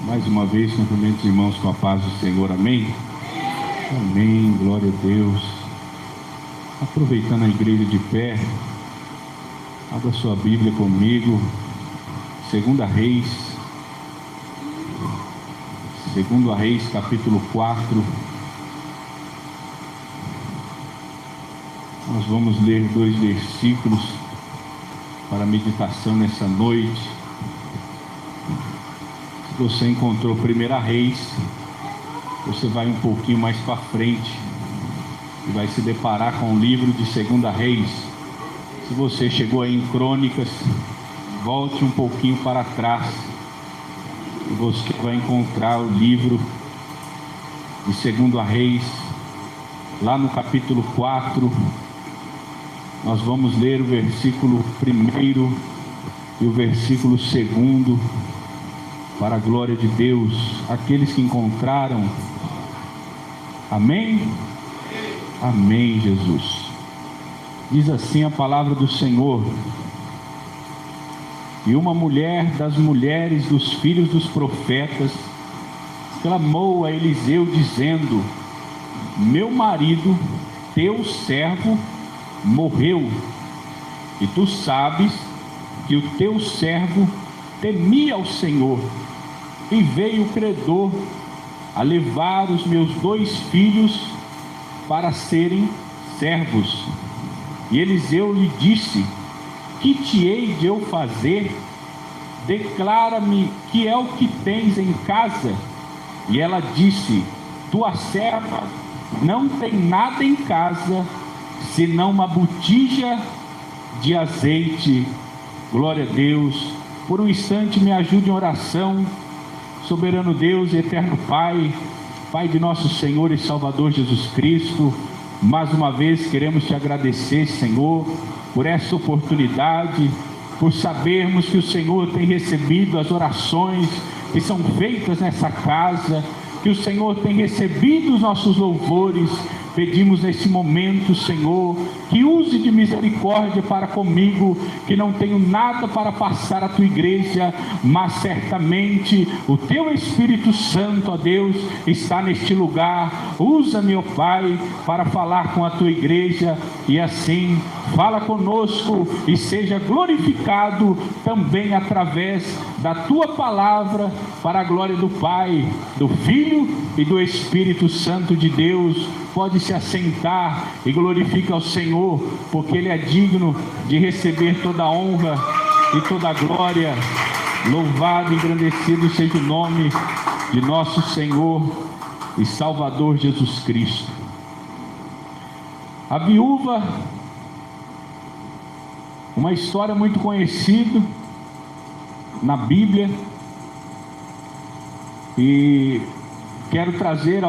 Mais uma vez, cumprimento os irmãos com a paz do Senhor, amém? Amém, glória a Deus. Aproveitando a igreja de pé, abra sua Bíblia comigo, 2 Reis, capítulo 4. Nós vamos ler 2 versículos para a meditação nessa noite. Se você encontrou 1 Reis, você vai um pouquinho mais para frente e vai se deparar com o livro de 2 Reis. Se você chegou aí em Crônicas, volte um pouquinho para trás e você vai encontrar o livro de 2 Reis, lá no capítulo 4. Nós vamos ler o versículo 1 e o versículo 2, para a glória de Deus. Aqueles que encontraram, amém? Amém, Jesus. Diz assim a palavra do Senhor: e uma mulher das mulheres dos filhos dos profetas clamou a Eliseu dizendo: meu marido, teu servo, morreu, e tu sabes que o teu servo temia ao Senhor, e veio o credor a levar os meus 2 filhos para serem servos. E Eliseu lhe disse: que te hei de eu fazer? Declara-me que é o que tens em casa. E ela disse: tua serva não tem nada em casa, senão uma botija de azeite. Glória a Deus. Por um instante me ajude em oração. Soberano Deus e eterno Pai, Pai de nosso Senhor e Salvador Jesus Cristo, mais uma vez queremos te agradecer, Senhor, por essa oportunidade, por sabermos que o Senhor tem recebido as orações que são feitas nessa casa, que o Senhor tem recebido os nossos louvores. Pedimos nesse momento, Senhor, que use de misericórdia para comigo, que não tenho nada para passar à tua igreja, mas certamente o teu Espírito Santo, ó Deus, está neste lugar. Usa-me, ó Pai, para falar com a tua igreja, e assim fala conosco e seja glorificado também através da tua palavra, para a glória do Pai, do Filho e do Espírito Santo de Deus. Pode se assentar e glorifica ao Senhor, porque Ele é digno de receber toda a honra e toda a glória. Louvado e engrandecido seja o nome de nosso Senhor e Salvador Jesus Cristo. A viúva, uma história muito conhecida na Bíblia, e quero trazer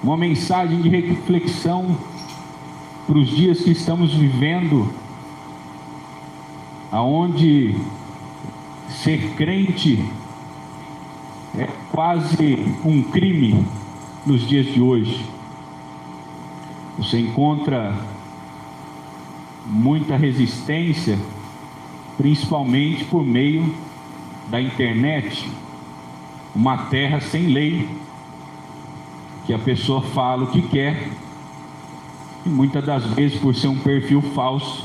uma mensagem de reflexão para os dias que estamos vivendo, aonde ser crente é quase um crime nos dias de hoje. Você encontra muita resistência, principalmente por meio da internet, uma terra sem lei, que a pessoa fala o que quer, e muitas das vezes, por ser um perfil falso,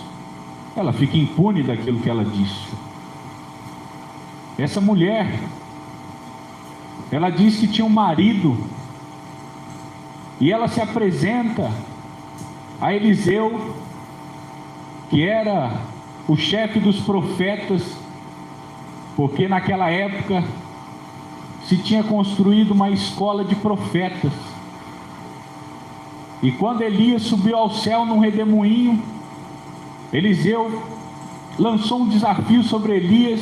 ela fica impune daquilo que ela disse. Essa mulher, ela diz que tinha um marido, e ela se apresenta a Eliseu, que era o chefe dos profetas, porque naquela época se tinha construído uma escola de profetas. E quando Elias subiu ao céu num redemoinho, Eliseu lançou um desafio sobre Elias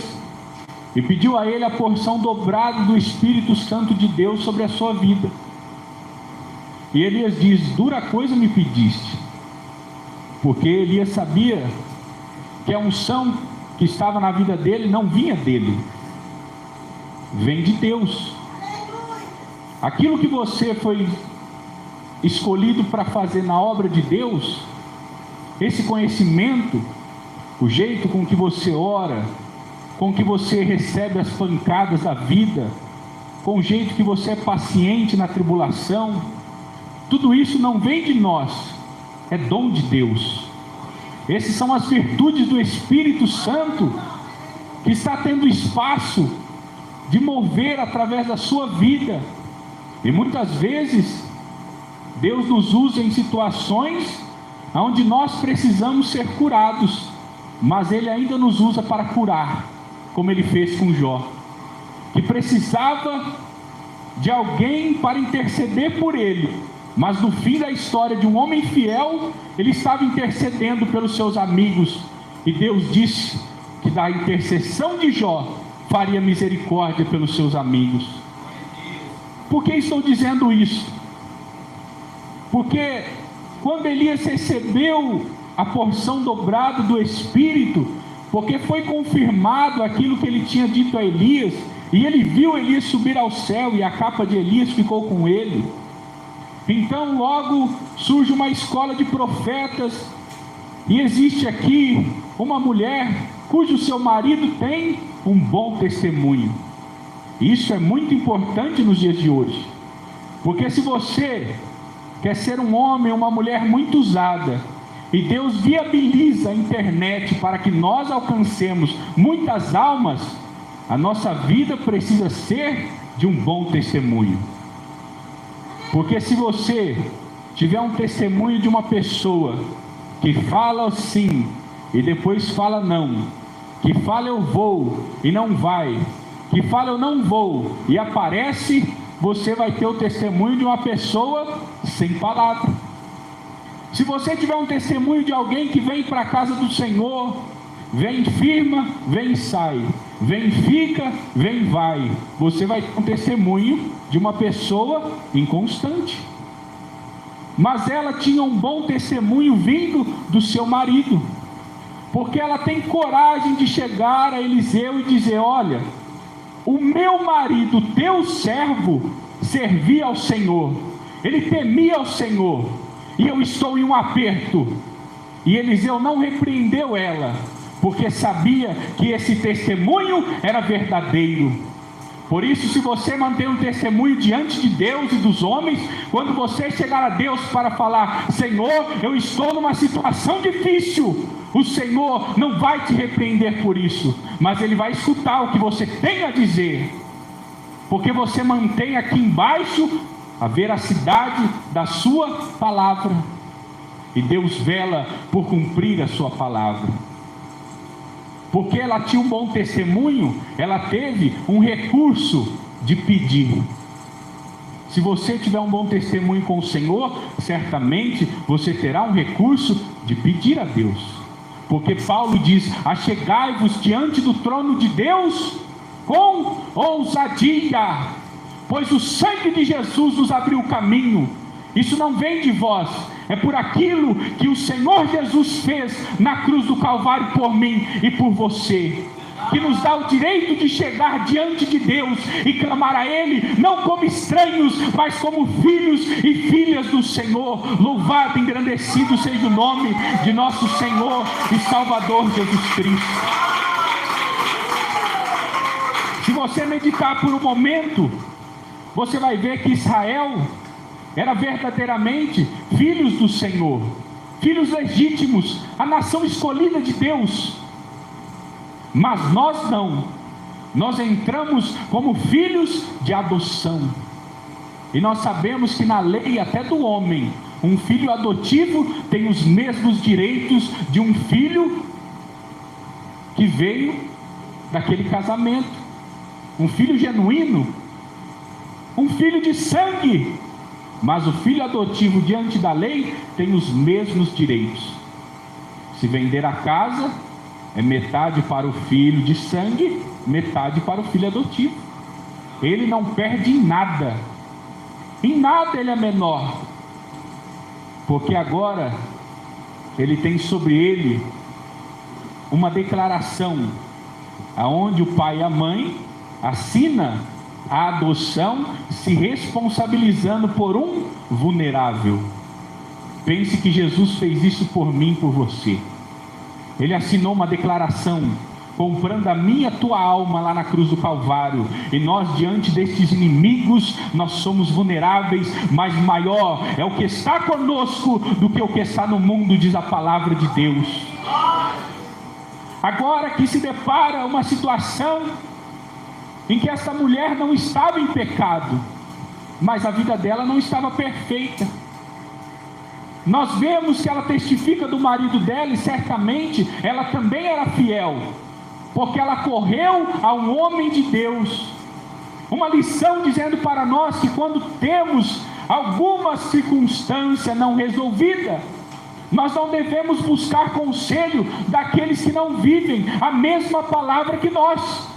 e pediu a ele a porção dobrada do Espírito Santo de Deus sobre a sua vida. E Elias diz: dura coisa me pediste, porque Elias sabia que a unção que estava na vida dele não vinha dele, vem de Deus. Aquilo que você foi escolhido para fazer na obra de Deus, esse conhecimento, o jeito com que você ora, com que você recebe as pancadas da vida, com o jeito que você é paciente na tribulação, tudo isso não vem de nós, é dom de Deus. Essas são as virtudes do Espírito Santo, que está tendo espaço de mover através da sua vida. E muitas vezes Deus nos usa em situações onde nós precisamos ser curados, mas Ele ainda nos usa para curar, como Ele fez com Jó, que precisava de alguém para interceder por ele, mas no fim da história de um homem fiel, ele estava intercedendo pelos seus amigos, e Deus disse que da intercessão de Jó faria misericórdia pelos seus amigos. Por que estou dizendo isso? Porque quando Elias recebeu a porção dobrada do Espírito, porque foi confirmado aquilo que ele tinha dito a Elias, e ele viu Elias subir ao céu, e a capa de Elias ficou com ele. Então logo surge uma escola de profetas, e existe aqui uma mulher cujo seu marido tem um bom testemunho. Isso é muito importante nos dias de hoje, porque se você quer ser um homem ou uma mulher muito usada, e Deus viabiliza a internet para que nós alcancemos muitas almas, a nossa vida precisa ser de um bom testemunho. Porque se você tiver um testemunho de uma pessoa que fala sim e depois fala não, que fala eu vou e não vai, que fala eu não vou e aparece, você vai ter o testemunho de uma pessoa sem palavra. Se você tiver um testemunho de alguém que vem para a casa do Senhor, vem firma, vem sai, vem fica, vem vai, você vai ter um testemunho de uma pessoa inconstante. Mas ela tinha um bom testemunho vindo do seu marido, porque ela tem coragem de chegar a Eliseu e dizer: olha, o meu marido, teu servo, servia ao Senhor, ele temia ao Senhor, e eu estou em um aperto. E Eliseu não repreendeu ela, porque sabia que esse testemunho era verdadeiro. Por isso, se você mantém um testemunho diante de Deus e dos homens, quando você chegar a Deus para falar: Senhor, eu estou numa situação difícil, o Senhor não vai te repreender por isso, mas Ele vai escutar o que você tem a dizer, porque você mantém aqui embaixo a veracidade da sua palavra, e Deus vela por cumprir a sua palavra. Porque ela tinha um bom testemunho, ela teve um recurso de pedir. Se você tiver um bom testemunho com o Senhor, certamente você terá um recurso de pedir a Deus. Porque Paulo diz: achegai-vos diante do trono de Deus com ousadia, pois o sangue de Jesus nos abriu o caminho. Isso não vem de vós, é por aquilo que o Senhor Jesus fez na cruz do Calvário por mim e por você, que nos dá o direito de chegar diante de Deus e clamar a Ele, não como estranhos, mas como filhos e filhas do Senhor. Louvado e engrandecido seja o nome de nosso Senhor e Salvador Jesus Cristo. Se você meditar por um momento, você vai ver que Israel era verdadeiramente filhos do Senhor, filhos legítimos, a nação escolhida de Deus. Mas nós não, nós entramos como filhos de adoção. E nós sabemos que na lei até do homem, um filho adotivo tem os mesmos direitos de um filho que veio daquele casamento, um filho genuíno, um filho de sangue. Mas o filho adotivo diante da lei tem os mesmos direitos. Se vender a casa, é metade para o filho de sangue, metade para o filho adotivo. Ele não perde em nada ele é menor, porque agora ele tem sobre ele uma declaração, aonde o pai e a mãe assinam a adoção, se responsabilizando por um vulnerável. Pense que Jesus fez isso por mim e por você. Ele assinou uma declaração comprando a minha e a tua alma lá na cruz do Calvário. E nós, diante destes inimigos, nós somos vulneráveis, mas maior é o que está conosco do que o que está no mundo, diz a palavra de Deus. Agora que se depara uma situação em que essa mulher não estava em pecado, mas a vida dela não estava perfeita. Nós vemos que ela testifica do marido dela, e certamente ela também era fiel, porque ela correu a um homem de Deus. Uma lição dizendo para nós que quando temos alguma circunstância não resolvida, nós não devemos buscar conselho daqueles que não vivem a mesma palavra que nós.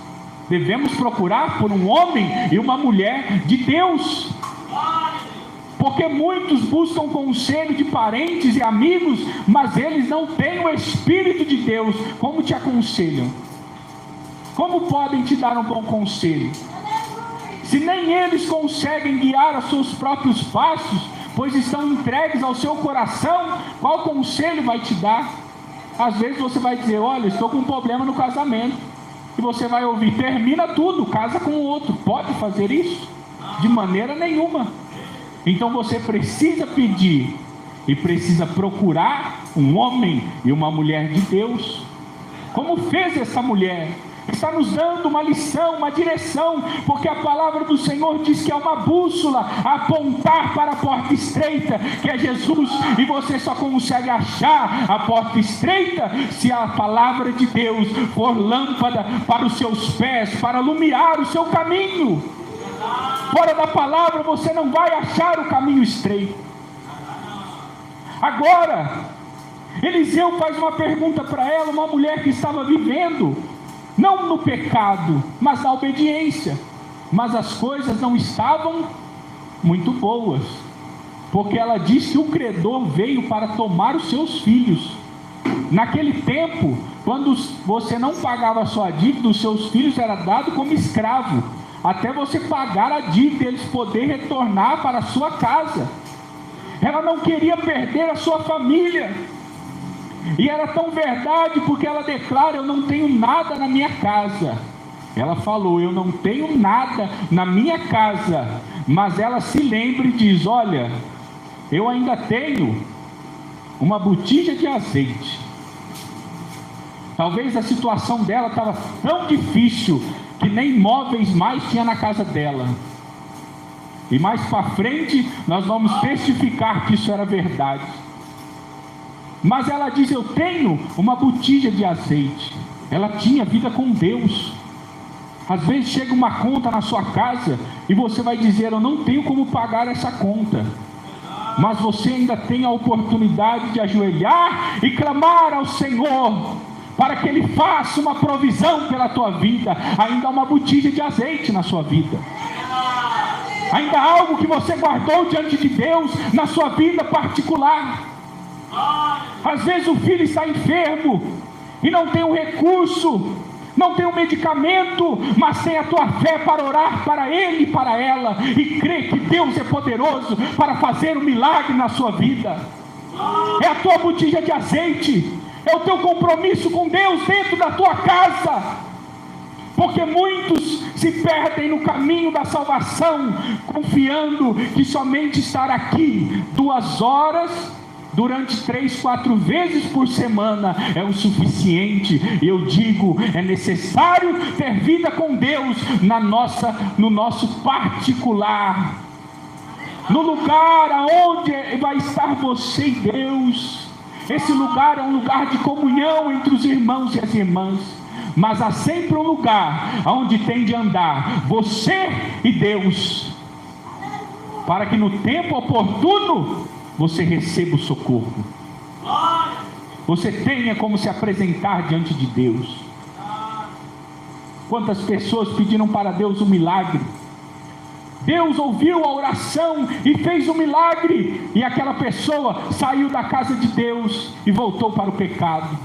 Devemos procurar por um homem e uma mulher de Deus, porque muitos buscam conselho de parentes e amigos, mas eles não têm o Espírito de Deus. Como te aconselham? Como podem te dar um bom conselho? Se nem eles conseguem guiar os seus próprios passos, pois estão entregues ao seu coração, qual conselho vai te dar? Às vezes você vai dizer: olha, estou com um problema no casamento. E você vai ouvir: termina tudo, casa com o outro. Pode fazer isso? De maneira nenhuma. Então você precisa pedir e precisa procurar um homem e uma mulher de Deus, como fez essa mulher. Está nos dando uma lição, uma direção, porque a palavra do Senhor diz que é uma bússola a apontar para a porta estreita, que é Jesus, e você só consegue achar a porta estreita se a palavra de Deus for lâmpada para os seus pés, para iluminar o seu caminho. Fora da palavra você não vai achar o caminho estreito. Agora, Eliseu faz uma pergunta para ela, uma mulher que estava vivendo não no pecado, mas na obediência. Mas as coisas não estavam muito boas, porque ela diz que o credor veio para tomar os seus filhos. Naquele tempo, quando você não pagava a sua dívida, os seus filhos eram dados como escravo, até você pagar a dívida e eles poderem retornar para a sua casa. Ela não queria perder a sua família. E era tão verdade, porque ela declara: eu não tenho nada na minha casa. Ela falou: eu não tenho nada na minha casa. Mas ela se lembra e diz: olha, eu ainda tenho uma botija de azeite. Talvez a situação dela estava tão difícil que nem móveis mais tinha na casa dela. E mais para frente nós vamos testificar que isso era verdade. Mas ela diz: eu tenho uma botija de azeite. Ela tinha vida com Deus. Às vezes chega uma conta na sua casa e você vai dizer: eu não tenho como pagar essa conta. Mas você ainda tem a oportunidade de ajoelhar e clamar ao Senhor, para que Ele faça uma provisão pela tua vida. Ainda há uma botija de azeite na sua vida. Ainda há algo que você guardou diante de Deus na sua vida particular. Às vezes o filho está enfermo e não tem um recurso, não tem um medicamento, mas tem a tua fé para orar para ele e para ela, e crê que Deus é poderoso para fazer um milagre na sua vida. É a tua botija de azeite, é o teu compromisso com Deus dentro da tua casa. Porque muitos se perdem no caminho da salvação, confiando que somente estar aqui 2 horas durante 3, 4 vezes por semana é o suficiente. Eu digo, é necessário ter vida com Deus no nosso particular, no lugar aonde vai estar você e Deus. Esse lugar é um lugar de comunhão entre os irmãos e as irmãs, mas há sempre um lugar onde tem de andar você e Deus, para que no tempo oportuno você receba o socorro, você tenha como se apresentar diante de Deus. Quantas pessoas pediram para Deus um milagre? Deus ouviu a oração e fez um milagre, e aquela pessoa saiu da casa de Deus e voltou para o pecado.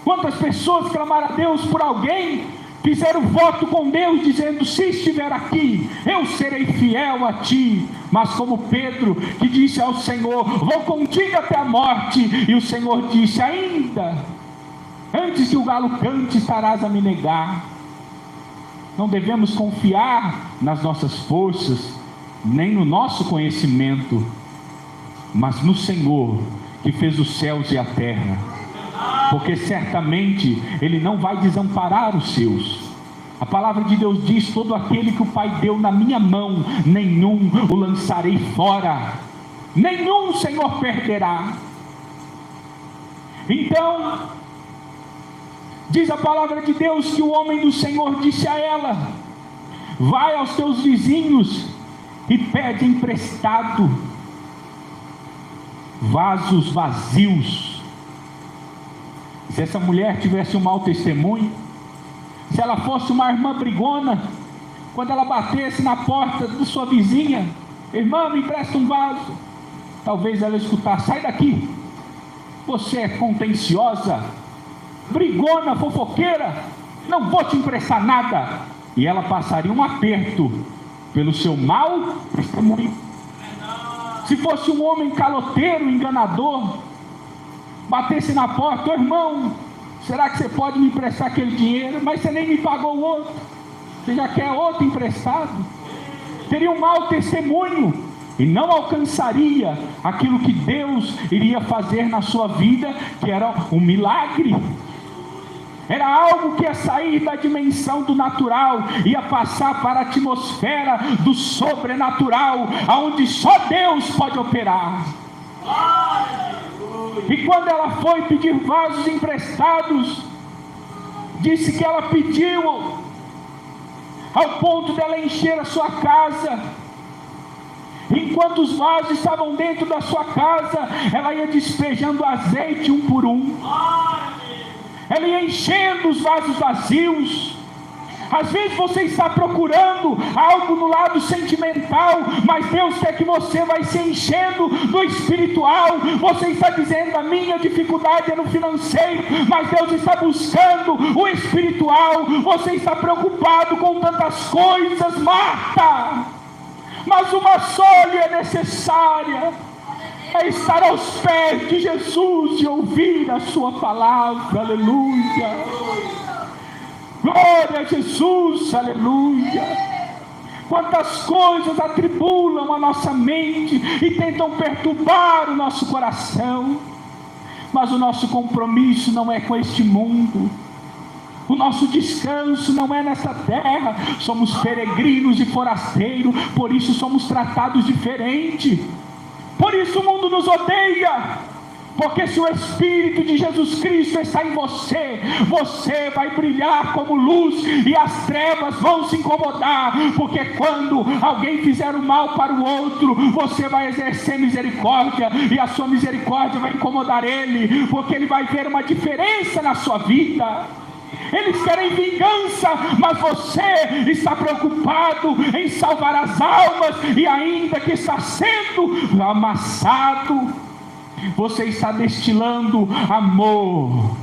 Quantas pessoas clamaram a Deus por alguém, fizeram voto com Deus dizendo: se estiver aqui, eu serei fiel a ti. Mas como Pedro, que disse ao Senhor: vou contigo até a morte, e o Senhor disse: ainda Antes que o galo cante, estarás a me negar. Não devemos confiar nas nossas forças, nem no nosso conhecimento, mas no Senhor, que fez os céus e a terra. Porque certamente Ele não vai desamparar os seus. A palavra de Deus diz: todo aquele que o Pai deu na minha mão, nenhum o lançarei fora. Nenhum o Senhor perderá. Então, diz a palavra de Deus que o homem do Senhor disse a ela: vai aos teus vizinhos e pede emprestado vasos vazios. Se essa mulher tivesse um mau testemunho, se ela fosse uma irmã brigona, quando ela batesse na porta da sua vizinha: irmã, me empresta um vaso, talvez ela escutasse: sai daqui, você é contenciosa, brigona, fofoqueira, não vou te emprestar nada. E ela passaria um aperto pelo seu mau testemunho. Se fosse um homem caloteiro, enganador, batesse na porta: ô irmão, será que você pode me emprestar aquele dinheiro? Mas você nem me pagou o outro, você já quer outro emprestado? Teria um mau testemunho e não alcançaria aquilo que Deus iria fazer na sua vida, que era um milagre. Era algo que ia sair da dimensão do natural, ia passar para a atmosfera do sobrenatural, aonde só Deus pode operar. E quando ela foi pedir vasos emprestados, disse que ela pediu ao ponto dela encher a sua casa. Enquanto os vasos estavam dentro da sua casa, ela ia despejando azeite um por um. Ela ia enchendo os vasos vazios. Às vezes você está procurando algo no lado sentimental, mas Deus quer que você vai se enchendo do espiritual. Você está dizendo: a minha dificuldade é no financeiro, mas Deus está buscando o espiritual. Você está preocupado com tantas coisas, Marta, mas uma só lhe é necessária: é estar aos pés de Jesus e ouvir a sua palavra. Aleluia. Glória a Jesus, aleluia. Quantas coisas atribulam a nossa mente e tentam perturbar o nosso coração, mas o nosso compromisso não é com este mundo, o nosso descanso não é nessa terra. Somos peregrinos e forasteiros, por isso somos tratados diferente, por isso o mundo nos odeia. Porque se o Espírito de Jesus Cristo está em você, você vai brilhar como luz e as trevas vão se incomodar. Porque quando alguém fizer o mal para o outro, você vai exercer misericórdia e a sua misericórdia vai incomodar ele, porque ele vai ver uma diferença na sua vida. Eles querem vingança, mas você está preocupado em salvar as almas, e ainda que está sendo amassado, você está destilando amor,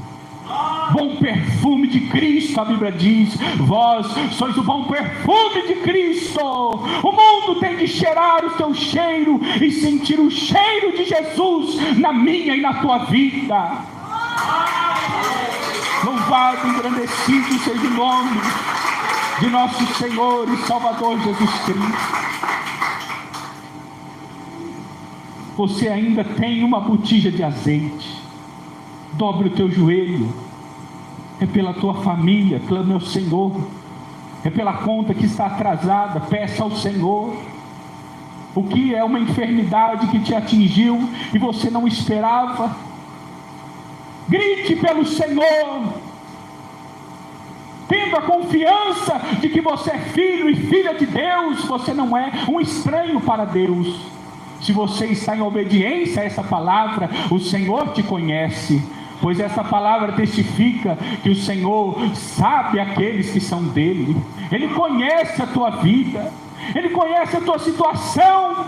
bom perfume de Cristo. A Bíblia diz: vós sois o bom perfume de Cristo. O mundo tem que cheirar o teu cheiro e sentir o cheiro de Jesus na minha e na tua vida. Louvado e engrandecido seja o nome de nosso Senhor e Salvador Jesus Cristo. Você ainda tem uma botija de azeite. Dobre o teu joelho. É pela tua família, clame ao Senhor. É pela conta que está atrasada, peça ao Senhor. O que é uma enfermidade que te atingiu e você não esperava? Grite pelo Senhor, tendo a confiança de que você é filho e filha de Deus. Você não é um estranho para Deus. Se você está em obediência a essa palavra, o Senhor te conhece, pois essa palavra testifica que o Senhor sabe aqueles que são dele. Ele conhece a tua vida, Ele conhece a tua situação.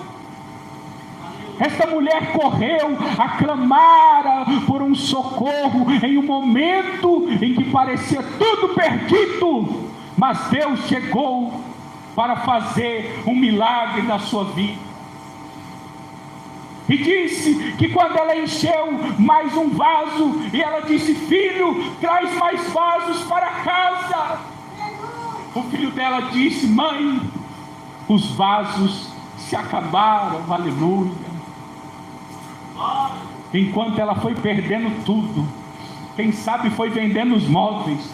Esta mulher correu a clamar por um socorro em um momento em que parecia tudo perdido, mas Deus chegou para fazer um milagre na sua vida. E disse que quando ela encheu mais um vaso, e ela disse: filho, traz mais vasos para casa. O filho dela disse: mãe, os vasos se acabaram, aleluia. Enquanto ela foi perdendo tudo, quem sabe foi vendendo os móveis,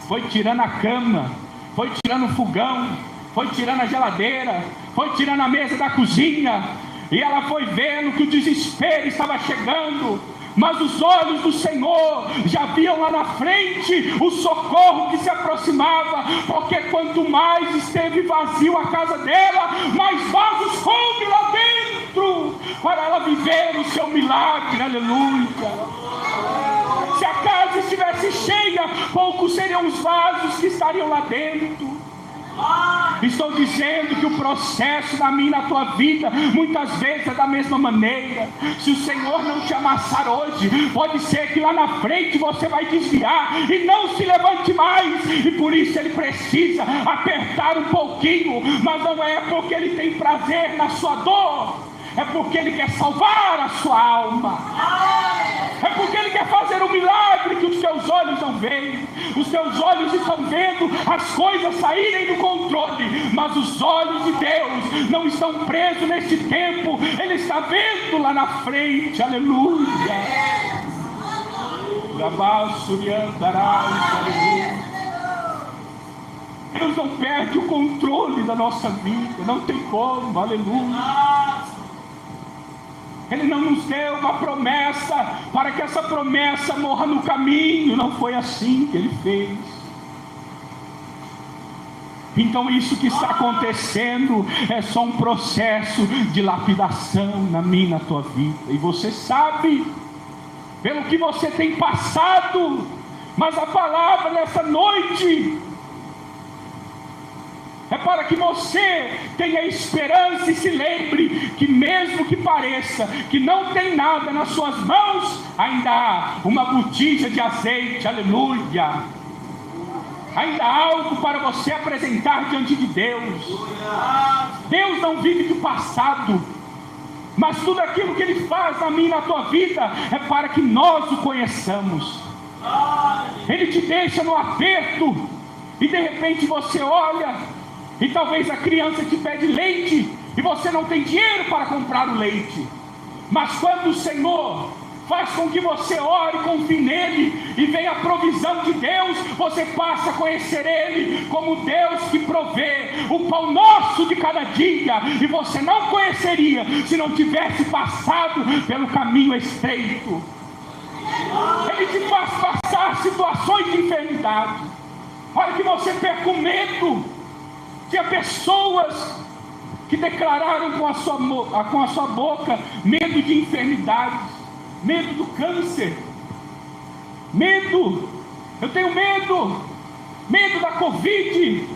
foi tirando a cama, foi tirando o fogão, foi tirando a geladeira, foi tirando a mesa da cozinha, e ela foi vendo que o desespero estava chegando, mas os olhos do Senhor já viam lá na frente o socorro que se aproximava, porque quanto mais esteve vazio a casa dela, mais vasos coube lá dentro, para ela viver o seu milagre, aleluia. Se a casa estivesse cheia, poucos seriam os vasos que estariam lá dentro. Estou dizendo que o processo na minha e na tua vida muitas vezes é da mesma maneira. Se o Senhor não te amassar hoje, pode ser que lá na frente você vai desviar e não se levante mais, e por isso Ele precisa apertar um pouquinho, mas não é porque Ele tem prazer na sua dor, é porque Ele quer salvar a sua alma, é porque Ele quer fazer um milagre que os teus olhos não veem. Os teus olhos estão vendo as coisas saírem do controle, mas os olhos de Deus não estão presos neste tempo, Ele está vendo lá na frente, aleluia. Deus não perde o controle da nossa vida, não tem como, aleluia. Ele não nos deu uma promessa para que essa promessa morra no caminho. Não foi assim que Ele fez. Então isso que está acontecendo é só um processo de lapidação na minha e na tua vida. E você sabe pelo que você tem passado, mas a palavra nessa noite é para que você tenha esperança e se lembre que mesmo que pareça que não tem nada nas suas mãos, ainda há uma botija de azeite, aleluia. Ainda há algo para você apresentar diante de Deus. Deus não vive do passado, mas tudo aquilo que Ele faz na minha e na tua vida é para que nós o conheçamos. Ele te deixa no aperto, e de repente você olha, e talvez a criança te pede leite, e você não tem dinheiro para comprar o leite. Mas quando o Senhor faz com que você ore, confie nele, e venha a provisão de Deus, você passa a conhecer Ele como Deus que provê o pão nosso de cada dia. E você não conheceria se não tivesse passado pelo caminho estreito. Ele te faz passar situações de enfermidade, para que você perca o medo. Tinha pessoas que declararam com a sua boca medo de enfermidades, medo do câncer, medo, eu tenho medo da Covid,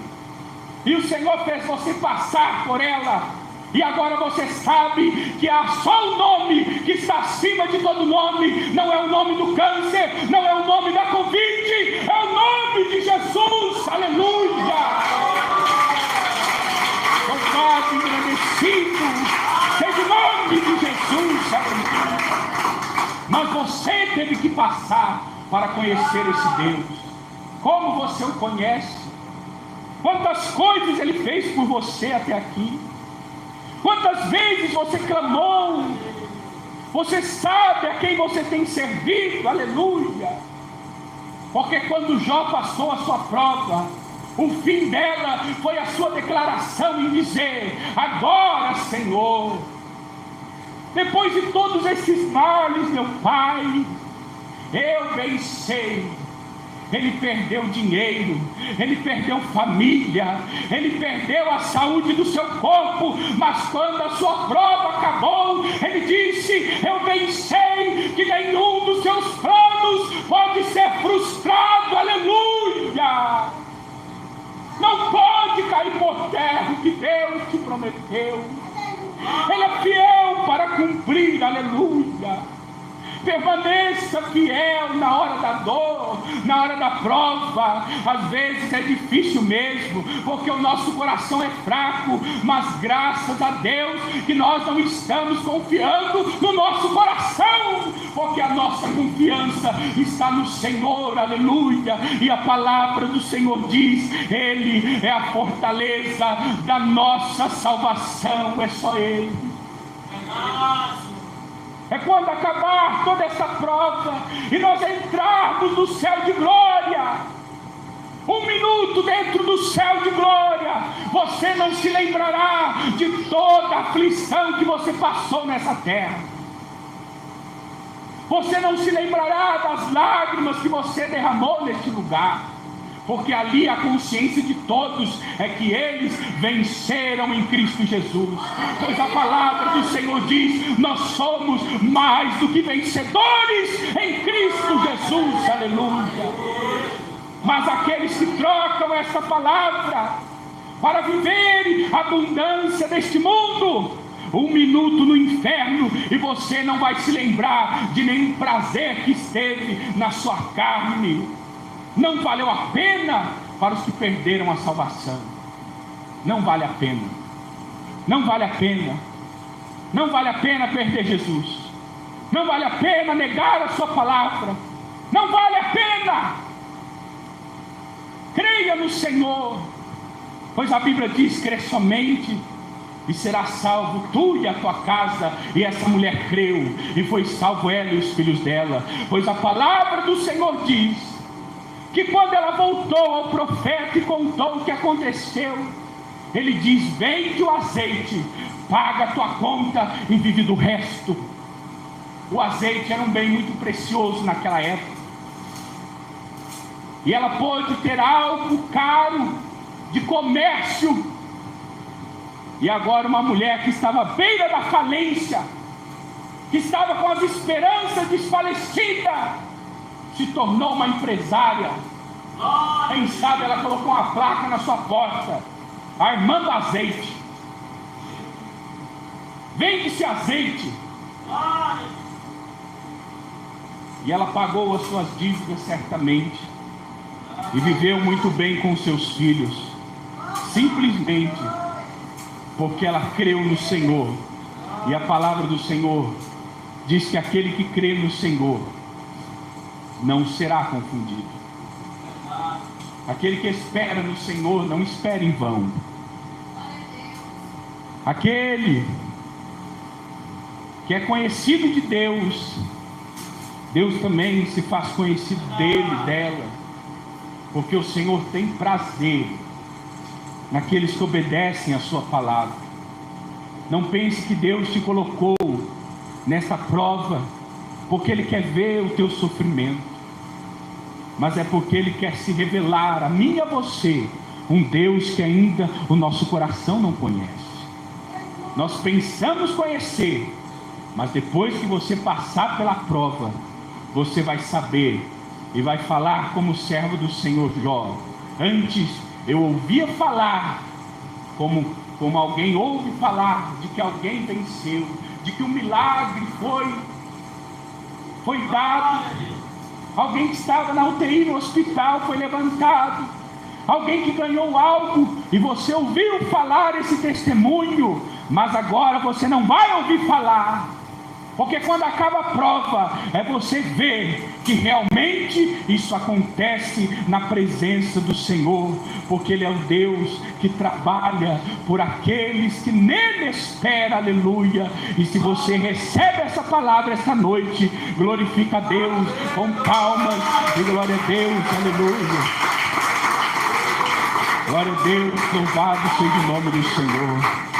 e o Senhor fez você passar por ela, e agora você sabe que há só um nome que está acima de todo nome. Não é o nome do câncer, não é o nome da Covid, é o nome de Jesus, aleluia. Louvado, engrandecido seja o nome de Jesus, aleluia. Mas você teve que passar para conhecer esse Deus. Como você o conhece? Quantas coisas Ele fez por você até aqui? Quantas vezes você clamou? Você sabe a quem você tem servido, aleluia. Porque quando Jó passou a sua prova, o fim dela foi a sua declaração em dizer: agora, Senhor, depois de todos esses males, meu Pai, eu bem sei. Ele perdeu dinheiro, ele perdeu família, ele perdeu a saúde do seu corpo, mas quando a sua prova acabou, ele disse: eu bem sei que nenhum dos seus planos pode ser frustrado, aleluia. Não pode cair por terra o que Deus te prometeu. Ele é fiel para cumprir, aleluia. Permaneça fiel na hora da dor, na hora da prova. Às vezes é difícil mesmo, porque o nosso coração é fraco, mas graças a Deus que nós não estamos confiando no nosso coração, porque a nossa confiança está no Senhor, aleluia. E a palavra do Senhor diz: Ele é a fortaleza da nossa salvação, é só Ele. É quando acabar toda essa prova e nós entrarmos no céu de glória, 1 minuto dentro do céu de glória, você não se lembrará de toda a aflição que você passou nessa terra. Você não se lembrará das lágrimas que você derramou neste lugar, porque ali a consciência de todos é que eles venceram em Cristo Jesus. Pois a palavra do Senhor diz: nós somos mais do que vencedores em Cristo Jesus, aleluia. Mas aqueles que trocam essa palavra para viverem a abundância deste mundo, 1 minuto no inferno e você não vai se lembrar de nenhum prazer que esteve na sua carne. Não valeu a pena para os que perderam a salvação. Não vale a pena. Não vale a pena. Não vale a pena perder Jesus. Não vale a pena negar a sua palavra. Não vale a pena. Creia no Senhor, pois a Bíblia diz: crê somente e será salvo tu e a tua casa. E essa mulher creu e foi salvo ela e os filhos dela. Pois a palavra do Senhor diz que quando ela voltou ao profeta e contou o que aconteceu, ele diz: vende o azeite, paga a tua conta e vive do resto. O azeite era um bem muito precioso naquela época, e ela pôde ter algo caro de comércio. E agora uma mulher que estava à beira da falência, que estava com as esperanças desfalecidas, se tornou uma empresária. Quem sabe ela colocou uma placa na sua porta: Armando Azeite. Vende-se azeite. E ela pagou as suas dívidas certamente, e viveu muito bem com seus filhos, simplesmente porque ela creu no Senhor. E a palavra do Senhor diz que aquele que crê no Senhor não será confundido. Aquele que espera no Senhor não espera em vão. Aquele que é conhecido de Deus, Deus também se faz conhecido dele, dela, porque o Senhor tem prazer naqueles que obedecem a sua palavra. Não pense que Deus te colocou nessa prova porque Ele quer ver o teu sofrimento, mas é porque Ele quer se revelar a mim e a você um Deus que ainda o nosso coração não conhece. Nós pensamos conhecer, mas depois que você passar pela prova, você vai saber e vai falar como o servo do Senhor Jó: antes eu ouvia falar, como alguém ouve falar de que alguém venceu, de que um milagre foi dado, alguém que estava na UTI no hospital foi levantado, alguém que ganhou algo, e você ouviu falar esse testemunho, mas agora você não vai ouvir falar, porque quando acaba a prova, é você ver que realmente isso acontece na presença do Senhor, porque Ele é o Deus que trabalha por aqueles que nele esperam, aleluia. E se você recebe essa palavra esta noite, glorifica a Deus com palmas e glória a Deus, aleluia. Glória a Deus, louvado seja o nome do Senhor.